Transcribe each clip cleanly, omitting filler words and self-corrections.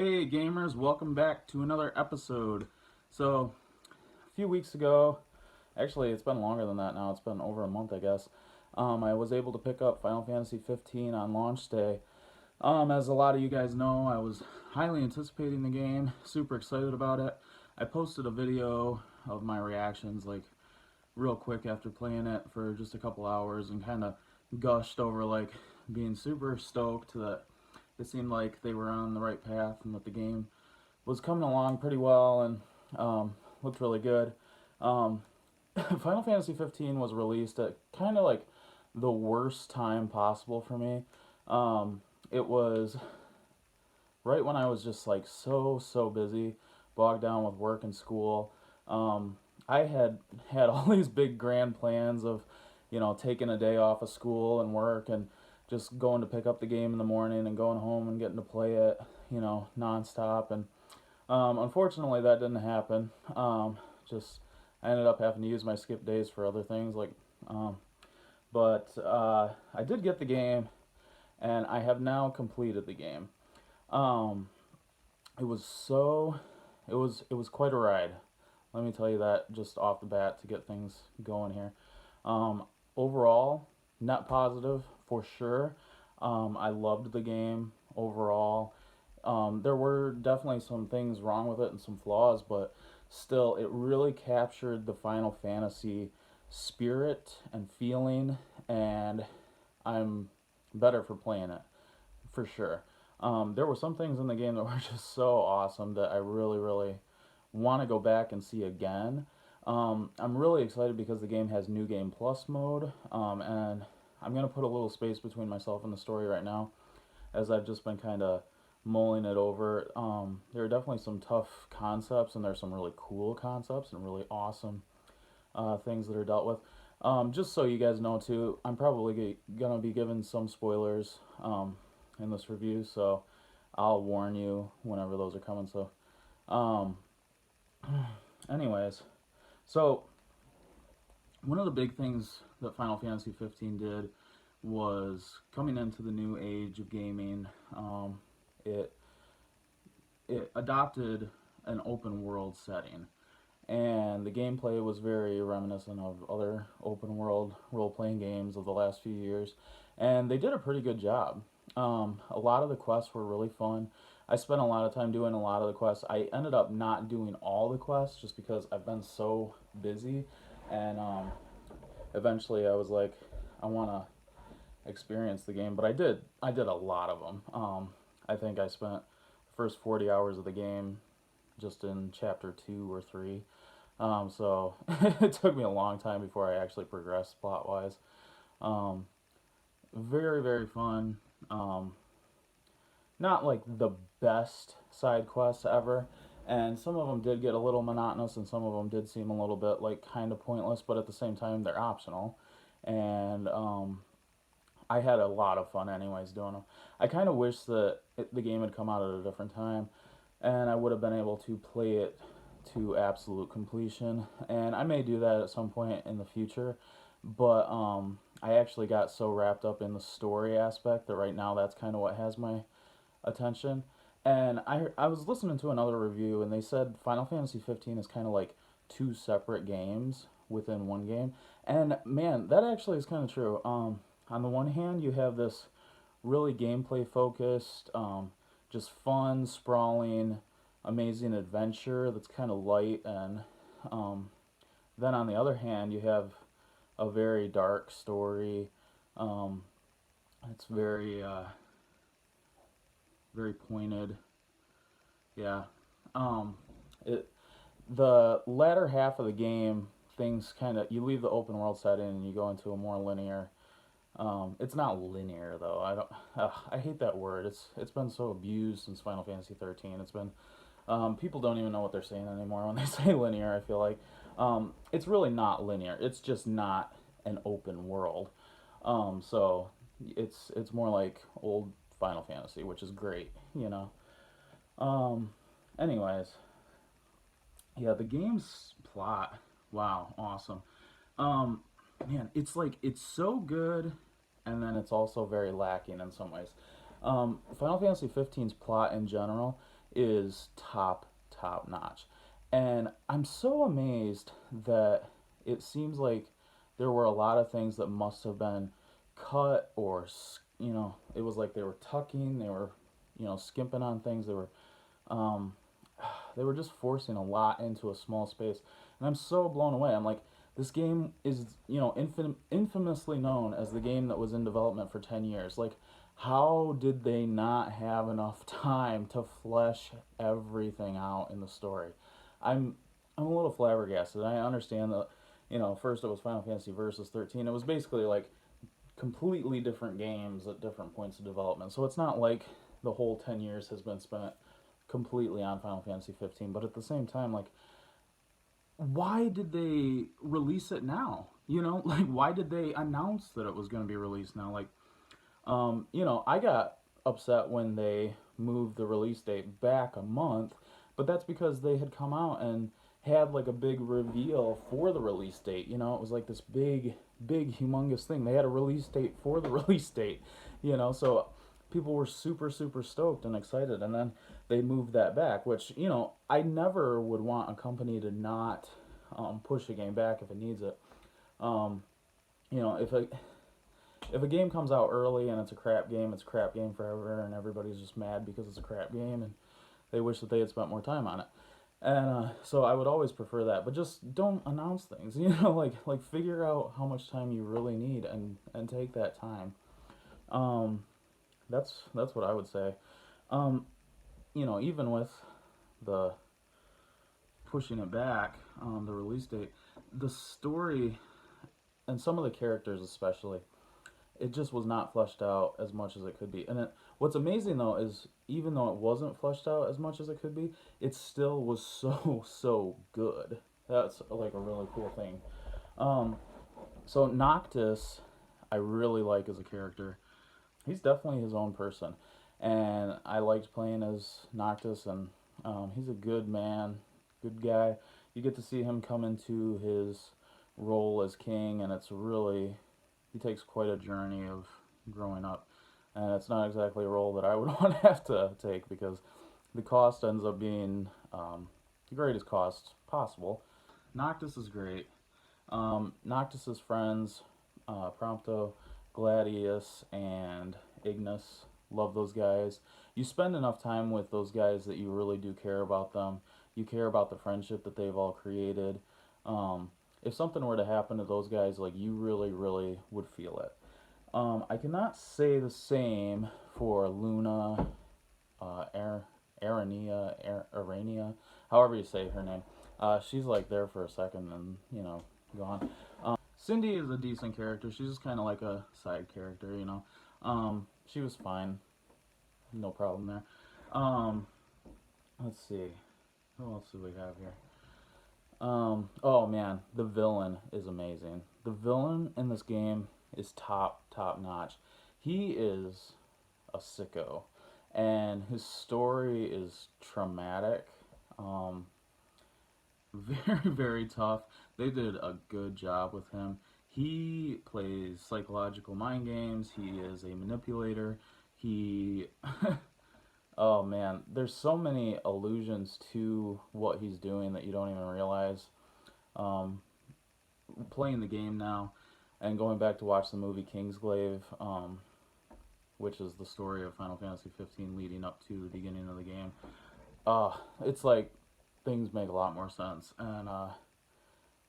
Hey gamers, welcome back to another episode. So, a few weeks ago, actually it's been longer than that now, it's been over a month I guess, I was able to pick up Final Fantasy 15 on launch day. As a lot of you guys know, I was highly anticipating the game, super excited about it. I posted a video of my reactions like real quick after playing it for just a couple hours and kind of gushed over like being super stoked that it seemed like they were on the right path and that the game was coming along pretty well and looked really good. Um, Final Fantasy 15 was released at kind of like the worst time possible for me. It was right when I was just like so busy, bogged down with work and school. Um, I had all these big grand plans of, taking a day off of school and work and just going to pick up the game in the morning and going home and getting to play it, nonstop. And unfortunately, that didn't happen. Just I ended up having to use my skip days for other things, um, but I did get the game, and I have now completed the game. Um, it was so, it was quite a ride. Let me tell you that just off the bat to get things going here. Um, Overall, net positive for sure. I loved the game overall. There were definitely some things wrong with it and some flaws, but still, it really captured the Final Fantasy spirit and feeling, and I'm better for playing it for sure. There were some things in the game that were just so awesome that I really want to go back and see again. I'm really excited because the game has New Game Plus mode, and I'm gonna put a little space between myself and the story right now, as I've just been kind of mulling it over. There are definitely some tough concepts, and there's some really cool concepts and really awesome things that are dealt with. Just so you guys know too, I'm probably gonna be giving some spoilers in this review, so I'll warn you whenever those are coming. So, um, anyways, so one of the big things that Final Fantasy 15 did was coming into the new age of gaming. It it adopted an open world setting, and the gameplay was very reminiscent of other open world role playing games of the last few years, and they did a pretty good job. A lot of the quests were really fun. I spent a lot of time doing a lot of the quests. I ended up not doing all the quests just because I've been so busy, and eventually I was like, I want to experience the game, but I did. I did a lot of them. I think I spent the first 40 hours of the game just in chapter 2 or 3. So it took me a long time before I actually progressed plot wise. Um, very fun. Um, Not like the best side quests ever, and some of them did get a little monotonous, and some of them did seem a little bit like kind of pointless. But at the same time, they're optional, and I had a lot of fun anyways doing them. I kind of wish that the game had come out at a different time, and I would have been able to play it to absolute completion. And I may do that at some point in the future, but I actually got so wrapped up in the story aspect that right now that's kind of what has my attention. And I was listening to another review, and they said Final Fantasy 15 is kind of like two separate games within one game. And man, that actually is kind of true. On the one hand, you have this really gameplay focused, just fun, sprawling, amazing adventure that's kind of light, and um, then on the other hand, you have a very dark story. Um, it's very pointed. Yeah. Um, it The latter half of the game, things kind of you leave the open world setting and you go into a more linear. It's not linear though. I don't. I hate that word. It's been so abused since Final Fantasy 13. It's been people don't even know what they're saying anymore when they say linear. I feel like it's really not linear. It's just not an open world. So it's more like old Final Fantasy, which is great. Um, Anyways, yeah, the game's plot. Wow, awesome. Um, Man, it's like it's so good, and then it's also very lacking in some ways. Final Fantasy 15's plot in general is top notch. And I'm so amazed that it seems like there were a lot of things that must have been cut, or it was like they were tucking, they were skimping on things, um, they were just forcing a lot into a small space. And I'm so blown away. I'm like, this game is, infamously known as the game that was in development for 10 years. Like, how did they not have enough time to flesh everything out in the story? I'm I'm a little flabbergasted. I understand that, first it was Final Fantasy Versus 13. It was basically like completely different games at different points of development. So it's not like the whole 10 years has been spent completely on Final Fantasy 15, but at the same time, like, why did they release it now? Like, why did they announce that it was going to be released now? Like, I got upset when they moved the release date back a month, but that's because they had come out and had like a big reveal for the release date. It was like this big, humongous thing. They had a release date for the release date, so people were super, super stoked and excited. And then they moved that back, which, I never would want a company to not push a game back if it needs it. Um, if a game comes out early and it's a crap game, it's a crap game forever, and everybody's just mad because it's a crap game, and they wish that they had spent more time on it. And so I would always prefer that, but just don't announce things. Like figure out how much time you really need, and take that time. Um, that's what I would say. Um, even with the pushing it back, the release date, the story, and some of the characters especially, it just was not fleshed out as much as it could be. What's amazing though is, even though it wasn't fleshed out as much as it could be, it still was so good. That's like a really cool thing. Um, so Noctis, I really like as a character. He's definitely his own person, and I liked playing as Noctis, and he's a good man, good guy. You get to see him come into his role as king, and it's really, he takes quite a journey of growing up, and it's not exactly a role that I would want to have to take, because the cost ends up being the greatest cost possible. Noctis is great. Noctis's friends, Prompto, Gladius, and Ignis, love those guys. You spend enough time with those guys that you really do care about them. You care about the friendship that they've all created. If something were to happen to those guys, like, you really, really would feel it. I cannot say the same for Luna, uh, Ar- Arania, however you say her name. She's like there for a second and, gone. Cindy is a decent character. She's just kind of like a side character. She was fine, no problem there. Um, let's see, who else do we have here? Oh man, the villain is amazing. The villain in this game is top notch. He is a sicko, and his story is traumatic. Um, very tough. They did a good job with him. He plays psychological mind games. He is a manipulator. He Oh man, there's so many allusions to what he's doing that you don't even realize. Um, Playing the game now and going back to watch the movie Kingsglaive, which is the story of Final Fantasy 15 leading up to the beginning of the game. It's like things make a lot more sense. And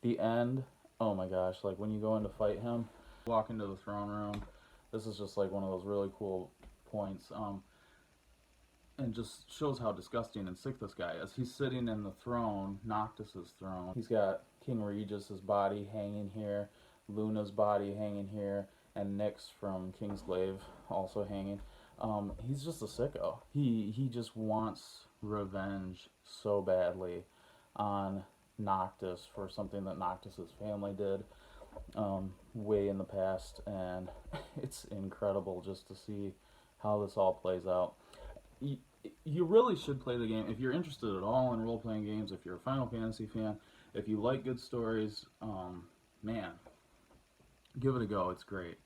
the end, oh my gosh, like when you go in to fight him, walk into the throne room, this is just like one of those really cool points. And just shows how disgusting and sick this guy is. He's sitting in the throne, Noctis's throne. He's got King Regis's body hanging here, Luna's body hanging here, and Nyx from Kingsglaive also hanging. He's just a sicko. He just wants revenge so badly on Noctis for something that Noctis's family did way in the past, and it's incredible just to see how this all plays out. You really should play the game if you're interested at all in role playing games. If you're a Final Fantasy fan, if you like good stories, man, give it a go. It's great.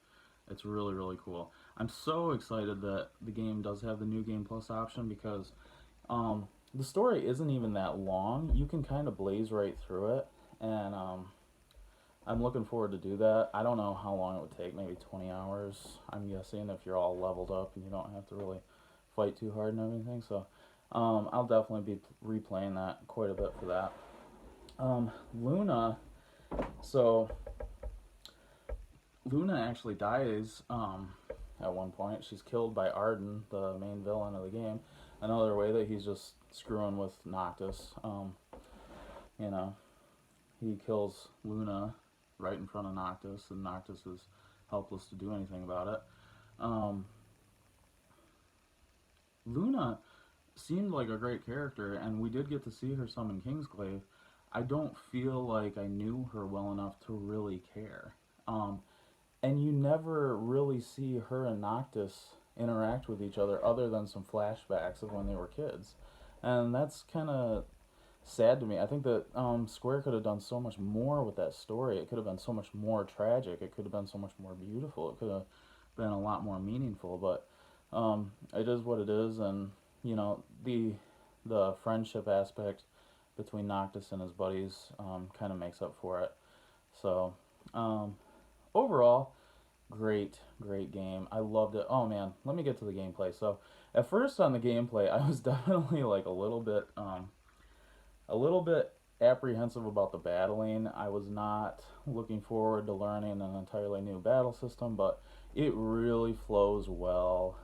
It's really, really cool. I'm so excited that the game does have the New Game Plus option, because The story isn't even that long. You can kind of blaze right through it, and I'm looking forward to do that. I don't know how long it would take, maybe 20 hours, I'm guessing, if you're all leveled up and you don't have to really fight too hard and everything. So I'll definitely be replaying that quite a bit for that. Luna, so Luna actually dies at one point. She's killed by Arden, the main villain of the game. Another way that he's just screwing with Noctis. You know, he kills Luna right in front of Noctis, and Noctis is helpless to do anything about it. Um, Luna seemed like a great character, and we did get to see her summon Kingsglaive. I don't feel like I knew her well enough to really care. Um, and you never really see her and Noctis interact with each other than some flashbacks of when they were kids. And that's kind of sad to me. I think that Square could have done so much more with that story. It could have been so much more tragic. It could have been so much more beautiful. It could have been a lot more meaningful. But it is what it is, and the friendship aspect between Noctis and his buddies kind of makes up for it. So um, overall, great game. I loved it. Oh man, let me get to the gameplay. So at first on the gameplay, I was definitely like a little bit apprehensive about the battling. I was not looking forward to learning an entirely new battle system, but it really flows well.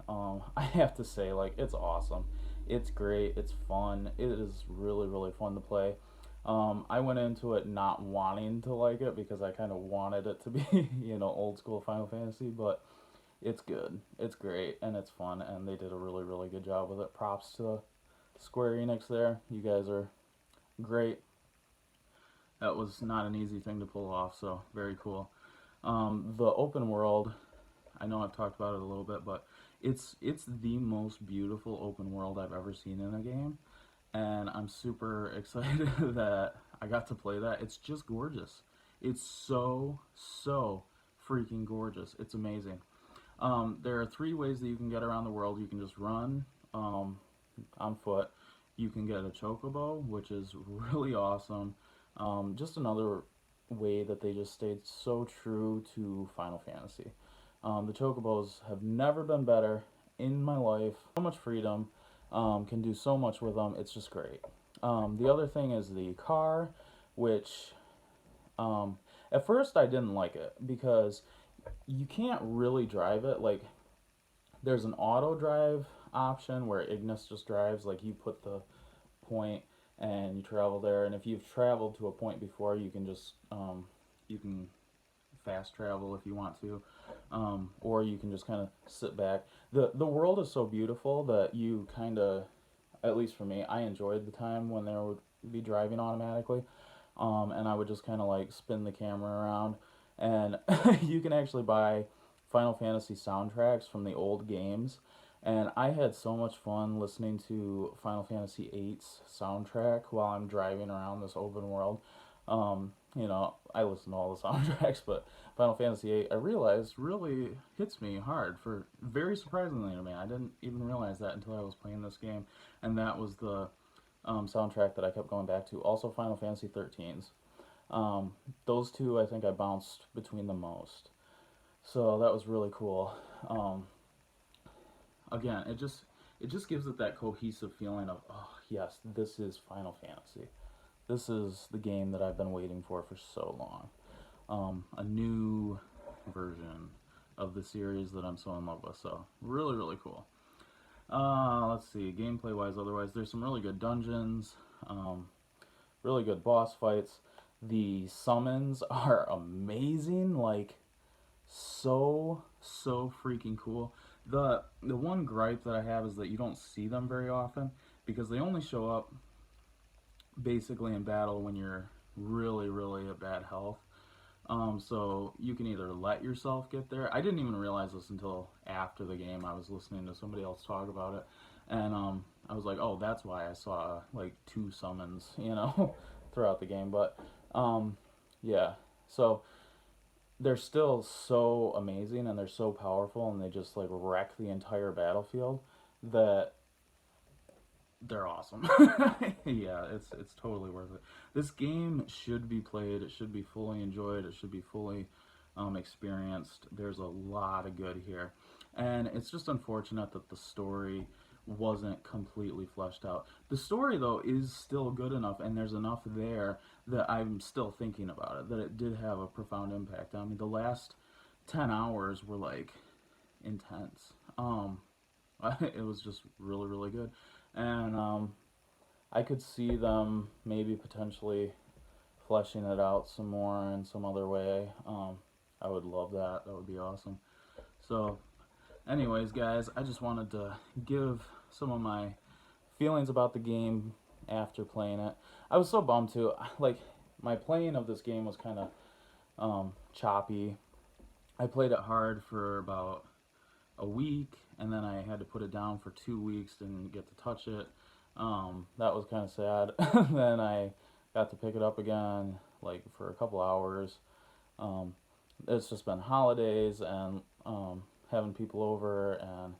I have to say, like, it's awesome. It's great. It's fun. It is really fun to play. I went into it not wanting to like it because I kind of wanted it to be, old school Final Fantasy, but it's good. It's great and it's fun, and they did a really good job with it. Props to Square Enix there. You guys are great. That was not an easy thing to pull off, so very cool. The open world, I know I've talked about it a little bit, but it's the most beautiful open world I've ever seen in a game, and I'm super excited that I got to play that. It's just gorgeous. It's so freaking gorgeous. It's amazing. There are three ways that you can get around the world. You can just run on foot. You can get a chocobo, which is really awesome. Just another way that they just stayed so true to Final Fantasy. The chocobos have never been better in my life. So much freedom, can do so much with them. It's just great. The other thing is the car, which um, at first I didn't like it because you can't really drive it. Like, there's an auto drive option where Ignis just drives. Like, you put the point and you travel there, and if you've traveled to a point before, you can just you can fast travel if you want to, or you can just kind of sit back. The world is so beautiful that you kind of, at least for me, I enjoyed the time when they would be driving automatically, and I would just kind of like spin the camera around, and you can actually buy Final Fantasy soundtracks from the old games. And I had so much fun listening to Final Fantasy VIII's soundtrack while I'm driving around this open world. I listen to all the soundtracks, but Final Fantasy VIII, I realized, really hits me hard, for very surprisingly to me. I didn't even realize that until I was playing this game, and that was the soundtrack that I kept going back to. Also, Final Fantasy 13's. Those two, I think I bounced between the most. So that was really cool. Um, Again, it just gives it that cohesive feeling of, oh yes, this is Final Fantasy. This is the game that I've been waiting for so long. A new version of the series that I'm so in love with. So really cool. Let's see, gameplay wise, otherwise, there's some really good dungeons, really good boss fights. The summons are amazing, like so freaking cool. The one gripe that I have is that you don't see them very often because they only show up basically in battle when you're really at bad health. So you can either let yourself get there. I didn't even realize this until after the game. I was listening to somebody else talk about it, and I was like, oh, that's why I saw like two summons, throughout the game. But yeah, so they're still so amazing and they're so powerful and they just like wreck the entire battlefield that they're awesome. Yeah, it's totally worth it. This game should be played. It should be fully enjoyed. It should be fully experienced. There's a lot of good here, and it's just unfortunate that the story wasn't completely fleshed out. The story though is still good enough, and there's enough there that I'm still thinking about it. That it did have a profound impact on me. The last 10 hours were like intense. It was just really, really good. And I could see them maybe potentially fleshing it out some more in some other way. I would love that. That would be awesome. So, anyways, guys, I just wanted to give some of my feelings about the game after playing it. I was so bummed too. Like, my playing of this game was kind of choppy. I played it hard for about a week, and then I had to put it down for 2 weeks, didn't get to touch it. That was kind of sad. Then I got to pick it up again, like for a couple hours. Um, it's just been holidays and having people over, and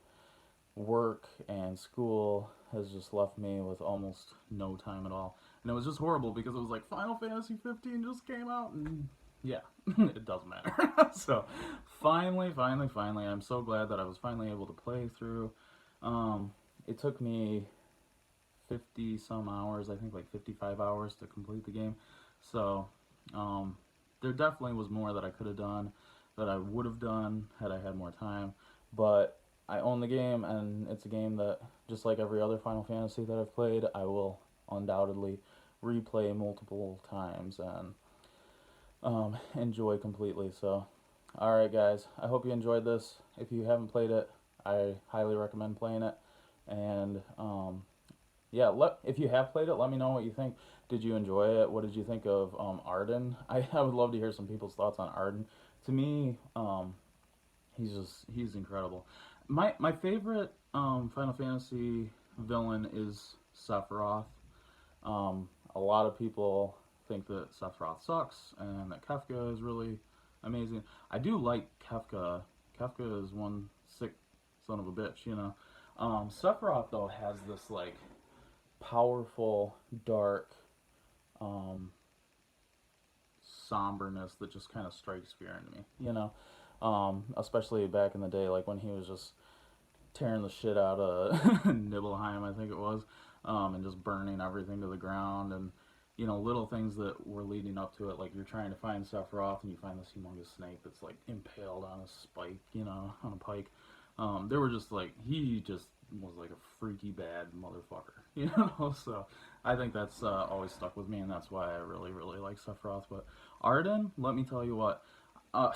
work and school has just left me with almost no time at all. And it was just horrible because it was like Final Fantasy 15 just came out, and yeah, it doesn't matter. So finally, I'm so glad that I was finally able to play through. It took me 50 some hours, I think like 55 hours to complete the game. So there definitely was more that I could have done, that I would have done had I had more time. But I own the game, and it's a game that, just like every other Final Fantasy that I've played, I will undoubtedly replay multiple times and enjoy completely. So, alright, guys, I hope you enjoyed this. If you haven't played it, I highly recommend playing it. And yeah, if you have played it, let me know what you think. Did you enjoy it? What did you think of Arden? I would love to hear some people's thoughts on Arden. To me, he's incredible. My favorite Final Fantasy villain is Sephiroth. A lot of people think that Sephiroth sucks and that Kefka is really amazing. I do like Kefka. Kefka is one sick son of a bitch, you know. Sephiroth though has this like powerful, dark, um, somberness that just kind of strikes fear into me, you know. Especially back in the day, like when he was just tearing the shit out of Nibelheim, I think it was, and just burning everything to the ground, and you know, little things that were leading up to it, like you're trying to find Sephiroth and you find this humongous snake that's like impaled on a spike, you know, on a pike. They were just like, he just was like a freaky bad motherfucker, you know. So I think that's always stuck with me, and that's why I really, really like Sephiroth. But Arden, let me tell you what, uh,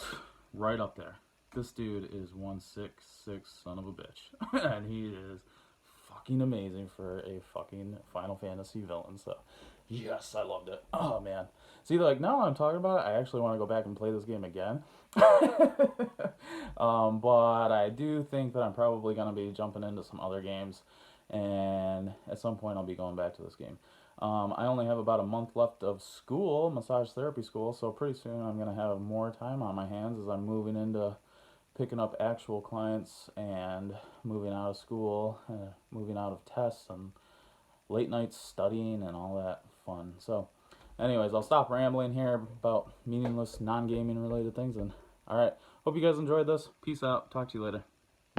right up there. This dude is 166 son of a bitch, and he is fucking amazing for a fucking Final Fantasy villain. So, yes, I loved it. Oh man. See, like now that I'm talking about it, I actually want to go back and play this game again. But I do think that I'm probably gonna be jumping into some other games, and at some point I'll be going back to this game. I only have about a month left of school, massage therapy school, so pretty soon I'm gonna have more time on my hands as I'm moving into picking up actual clients and moving out of school, moving out of tests and late nights studying and all that fun. So, anyways, I'll stop rambling here about meaningless, non gaming related things. And, alright, hope you guys enjoyed this. Peace out. Talk to you later.